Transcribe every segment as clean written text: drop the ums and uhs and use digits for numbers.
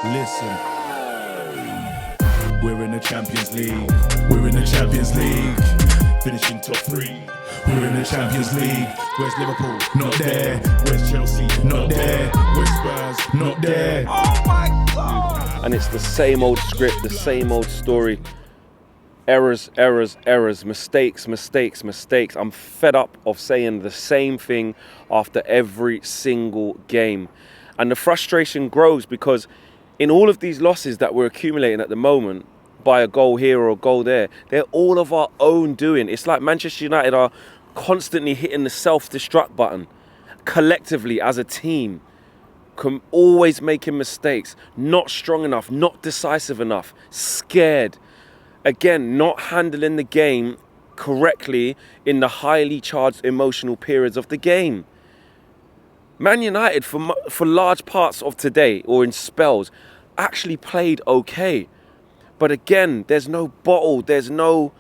Listen. We're in the Champions League. We're in the Champions League. Finishing top 3. We're in the Champions League. Where's Liverpool? Not there. Where's Chelsea? Not there. Where's Spurs? Not there. Oh my God! And it's the same old script, the same old story. Errors, mistakes. I'm fed up of saying the same thing after every single game. And the frustration grows because in all of these losses that we're accumulating at the moment, by a goal here or a goal there, they're all of our own doing. It's like Manchester United are constantly hitting the self-destruct button, collectively as a team, always making mistakes, not strong enough, not decisive enough, scared. Again, not handling the game correctly in the highly charged emotional periods of the game. Man United, for large parts of today, or in spells, actually played okay. But again, there's no bottle, there's no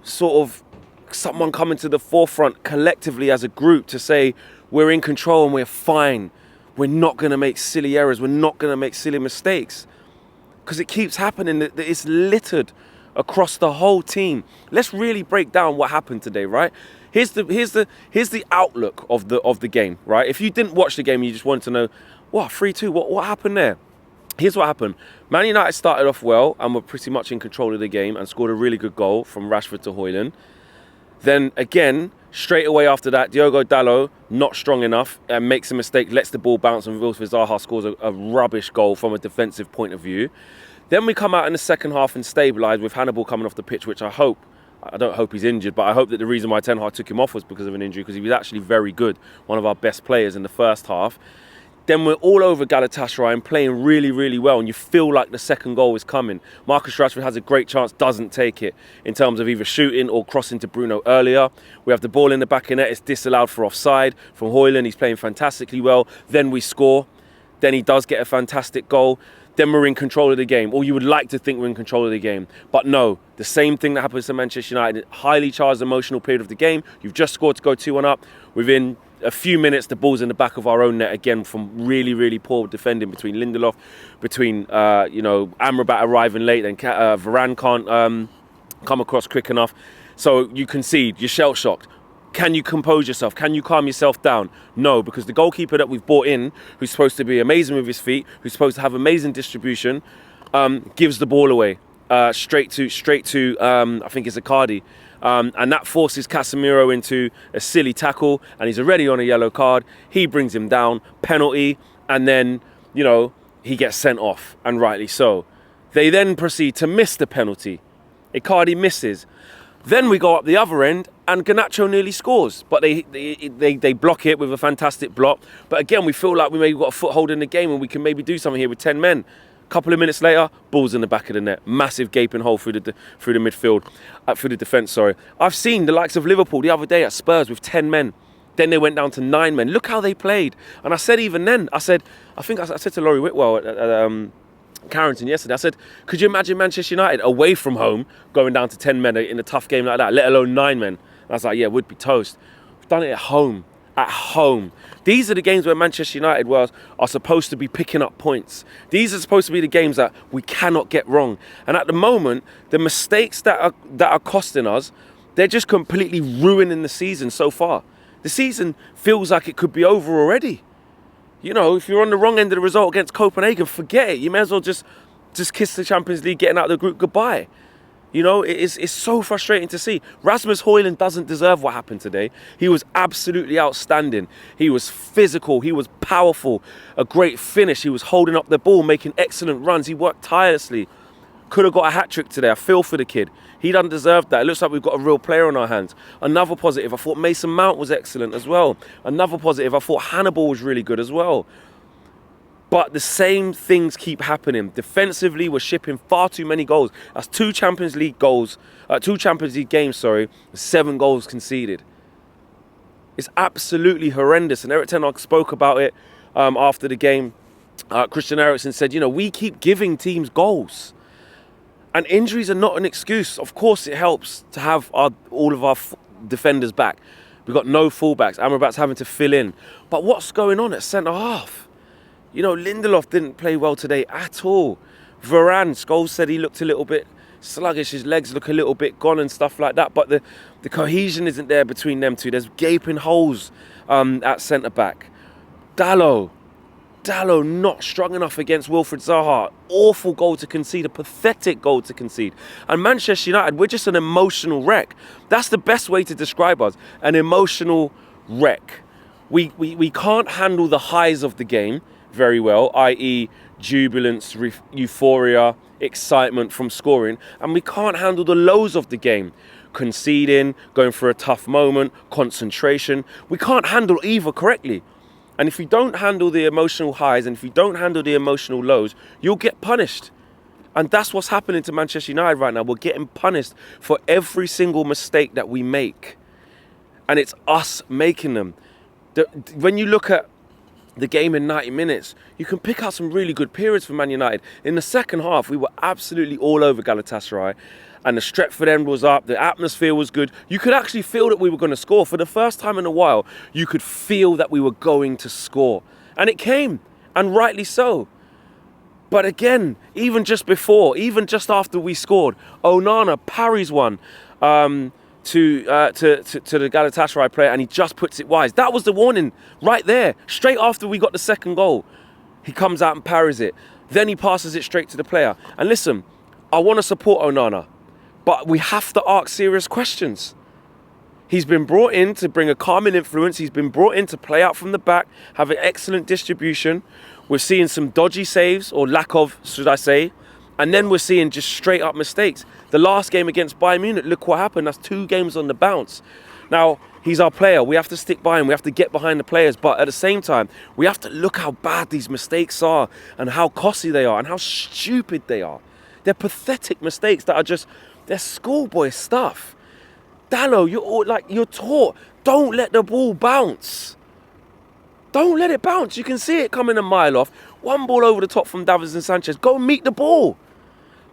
sort of someone coming to the forefront collectively as a group to say, we're in control and we're fine. We're not going to make silly errors. We're not going to make silly mistakes. Because it keeps happening. It's littered across the whole team. Let's really break down what happened today, right? Here's the outlook of the game, right? If you didn't watch the game and you just wanted to know, 3-2, what happened there? Here's what happened. Man United started off well and were pretty much in control of the game and scored a really good goal from Rashford to Højlund. Then again, straight away after that, Diogo Dalot, not strong enough, and makes a mistake, lets the ball bounce, and Wilfried Zaha scores a rubbish goal from a defensive point of view. Then we come out in the second half and stabilise with Hannibal coming off the pitch, which I don't hope he's injured, but I hope that the reason why Ten Hag took him off was because of an injury, because he was actually very good, one of our best players in the first half. Then we're all over Galatasaray and playing really, really well, and you feel like the second goal is coming. Marcus Rashford has a great chance, doesn't take it, in terms of either shooting or crossing to Bruno earlier. We have the ball in the back of net, it's disallowed for offside from Højlund, he's playing fantastically well. Then we score, then he does get a fantastic goal. Then we're in control of the game, or you would like to think we're in control of the game. But no, the same thing that happens to Manchester United, highly charged emotional period of the game. You've just scored to go 2-1 up. Within a few minutes, the ball's in the back of our own net again from really, really poor defending between Lindelof, between Amrabat arriving late, and Varane can't come across quick enough. So you concede, you're shell-shocked. Can you compose yourself? Can you calm yourself down? No, because the goalkeeper that we've brought in, who's supposed to be amazing with his feet, who's supposed to have amazing distribution, gives the ball away straight to I think it's Icardi. And that forces Casemiro into a silly tackle, and he's already on a yellow card. He brings him down, penalty, and then, he gets sent off, and rightly so. They then proceed to miss the penalty. Icardi misses. Then we go up the other end, and Garnacho nearly scores, but they block it with a fantastic block. But again, we feel like we maybe got a foothold in the game, and we can maybe do something here with 10 men. Couple of minutes later, ball's in the back of the net. Massive gaping hole through the midfield, through the defence, sorry. I've seen the likes of Liverpool the other day at Spurs with 10 men. Then they went down to 9 men. Look how they played. And I said even then, I said to Laurie Whitwell at Carrington yesterday, I said, could you imagine Manchester United away from home going down to 10 men in a tough game like that, let alone 9 men? And I was like, yeah, would be toast. We've done it at home. At home. These are the games where Manchester United are supposed to be picking up points. These are supposed to be the games that we cannot get wrong. And at the moment, the mistakes that are costing us, they're just completely ruining the season so far. The season feels like it could be over already. If you're on the wrong end of the result against Copenhagen, forget it. You may as well just kiss the Champions League getting out of the group goodbye. It's so frustrating to see. Rasmus Højlund doesn't deserve what happened today. He was absolutely outstanding. He was physical. He was powerful. A great finish. He was holding up the ball, making excellent runs. He worked tirelessly. Could have got a hat-trick today. I feel for the kid. He doesn't deserve that. It looks like we've got a real player on our hands. Another positive, I thought Mason Mount was excellent as well. Another positive, I thought Hannibal was really good as well. But the same things keep happening. Defensively, we're shipping far too many goals. That's 2 Champions League games, 7 goals conceded. It's absolutely horrendous. And Erik ten Hag spoke about it after the game. Christian Eriksen said, we keep giving teams goals. And injuries are not an excuse. Of course, it helps to have all of our defenders back. We've got no fullbacks. Amrabat's having to fill in. But what's going on at centre half? Lindelof didn't play well today at all. Varane, Scholes said he looked a little bit sluggish, his legs look a little bit gone and stuff like that, but the cohesion isn't there between them two. There's gaping holes at centre-back. Dalot not strong enough against Wilfried Zaha. Awful goal to concede, a pathetic goal to concede. And Manchester United, we're just an emotional wreck. That's the best way to describe us, an emotional wreck. We can't handle the highs of the game very well, i.e. jubilance, euphoria, excitement from scoring, and we can't handle the lows of the game. Conceding, going for a tough moment, concentration. We can't handle either correctly. And if you don't handle the emotional highs and if you don't handle the emotional lows, you'll get punished. And that's what's happening to Manchester United right now. We're getting punished for every single mistake that we make. And it's us making them. When you look at the game in 90 minutes, you can pick out some really good periods for Man United. In the second half, we were absolutely all over Galatasaray. And the Stretford end was up, the atmosphere was good. You could actually feel that we were going to score. For the first time in a while, you could feel that we were going to score. And it came, and rightly so. But again, even just after we scored, Onana parries one to the Galatasaray player, and he just puts it wide. That was the warning right there. Straight after we got the second goal, he comes out and parries it. Then he passes it straight to the player. And listen, I want to support Onana, but we have to ask serious questions. He's been brought in to bring a calming influence. He's been brought in to play out from the back, have an excellent distribution. We're seeing some dodgy saves, or lack of, should I say. And then we're seeing just straight up mistakes. The last game against Bayern Munich, look what happened. That's 2 games on the bounce. Now, he's our player. We have to stick by him. We have to get behind the players. But at the same time, we have to look how bad these mistakes are and how costly they are and how stupid they are. They're pathetic mistakes that are just, they're schoolboy stuff. Dalot, you're taught, don't let the ball bounce. Don't let it bounce. You can see it coming a mile off. One ball over the top from Davinson Sanchez. Go and meet the ball.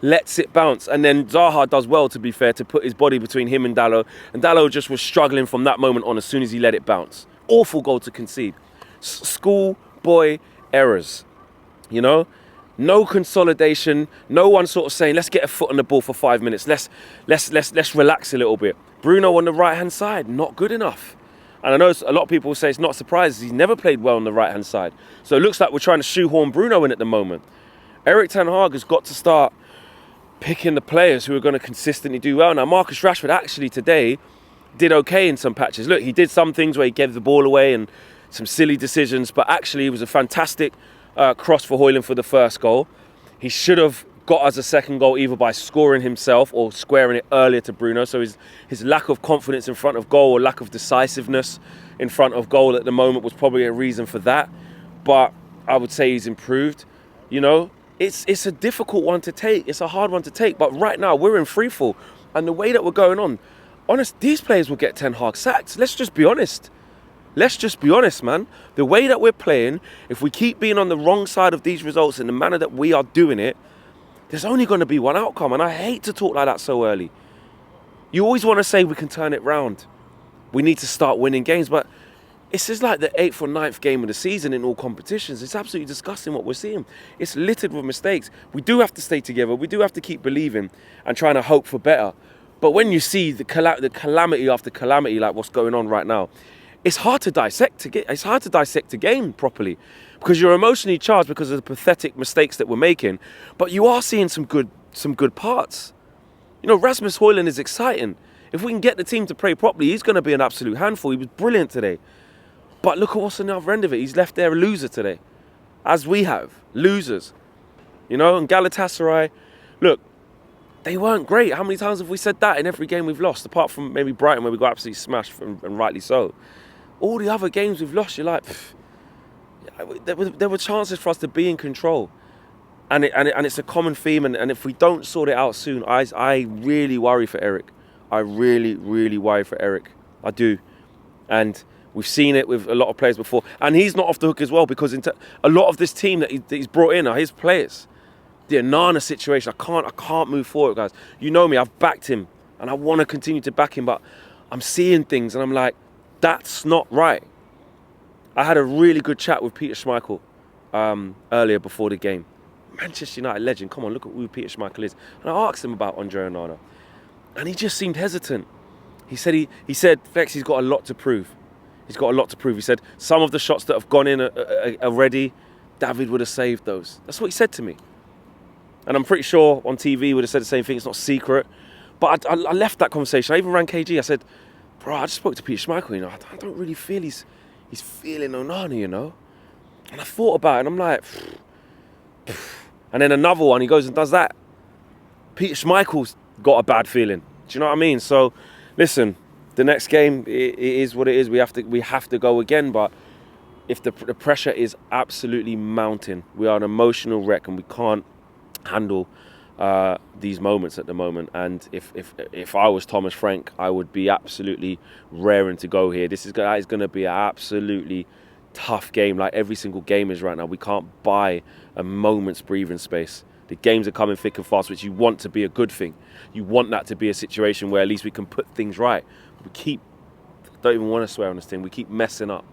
Lets it bounce. And then Zaha does well, to be fair, to put his body between him and Dalot. And Dalot just was struggling from that moment on as soon as he let it bounce. Awful goal to concede. Schoolboy errors. No consolidation. No one sort of saying, let's get a foot on the ball for 5 minutes. Let's relax a little bit. Bruno on the right-hand side, not good enough. And I know a lot of people will say it's not surprising. He's never played well on the right-hand side. So it looks like we're trying to shoehorn Bruno in at the moment. Erik ten Hag has got to start picking the players who are going to consistently do well. Now, Marcus Rashford actually today did okay in some patches. Look, he did some things where he gave the ball away and some silly decisions, but actually it was a fantastic cross for Højlund for the first goal. He should have got us a second goal either by scoring himself or squaring it earlier to Bruno. So his lack of confidence in front of goal or lack of decisiveness in front of goal at the moment was probably a reason for that. But I would say he's improved. It's a difficult one to take. It's a hard one to take. But right now we're in freefall. And the way that we're going on, these players will get Ten Hag sacked. Let's just be honest. Let's just be honest, man. The way that we're playing, if we keep being on the wrong side of these results in the manner that we are doing it, there's only going to be one outcome, and I hate to talk like that so early. You always want to say we can turn it round. We need to start winning games, but it's just like the 8th or 9th game of the season in all competitions. It's absolutely disgusting what we're seeing. It's littered with mistakes. We do have to stay together. We do have to keep believing and trying to hope for better. But when you see the calamity after calamity like what's going on right now, it's hard to dissect a game properly because you're emotionally charged because of the pathetic mistakes that we're making. But you are seeing some good parts. Rasmus Højlund is exciting. If we can get the team to play properly, he's going to be an absolute handful. He was brilliant today. But look at what's on the other end of it. He's left there a loser today, as we have. Losers. And Galatasaray, look, they weren't great. How many times have we said that in every game we've lost, apart from maybe Brighton where we got absolutely smashed, and rightly so. All the other games we've lost, you're like, there were chances for us to be in control. And it's a common theme. And if we don't sort it out soon, I really worry for Eric. I really, really worry for Eric. I do. And we've seen it with a lot of players before. And he's not off the hook as well because a lot of this team that he's brought in are his players. The Onana situation, I can't move forward, guys. You know me, I've backed him. And I want to continue to back him. But I'm seeing things and I'm like, that's not right. I had a really good chat with Peter Schmeichel earlier before the game. Manchester United legend, come on, look at who Peter Schmeichel is. And I asked him about Andre Onana, and he just seemed hesitant. He said, Flex, he's got a lot to prove. He's got a lot to prove. He said, some of the shots that have gone in already, David would have saved those. That's what he said to me. And I'm pretty sure on TV he would have said the same thing. It's not secret. But I left that conversation. I even rang KG. I said, bro, I just spoke to Peter Schmeichel, you know. I don't really feel he's feeling Onana, you know. And I thought about it, and I'm like, and then another one, he goes and does that. Peter Schmeichel's got a bad feeling. Do you know what I mean? So, listen, the next game, it is what it is. We have to go again, but if the pressure is absolutely mounting, we are an emotional wreck, and we can't handle these moments at the moment. And if I was Thomas Frank, I would be absolutely raring to go here. That is going to be an absolutely tough game, like every single game is right now. We can't buy a moment's breathing space. The games are coming thick and fast, which you want to be a good thing. You want that to be a situation where at least we can put things right. Don't even want to swear on this thing, we keep messing up.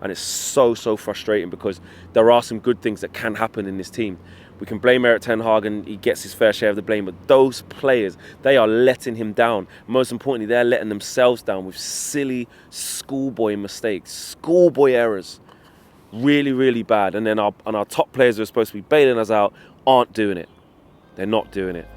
And it's so frustrating, because there are some good things that can happen in this team. We can blame Erik ten Hag, and he gets his fair share of the blame, but those players, they are letting him down. Most importantly, they're letting themselves down with silly schoolboy mistakes, schoolboy errors. Really, really bad. And then our top players who are supposed to be bailing us out aren't doing it. They're not doing it.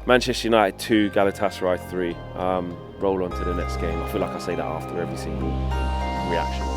Manchester United 2, Galatasaray 3. Roll on to the next game. I feel like I say that after every single reaction.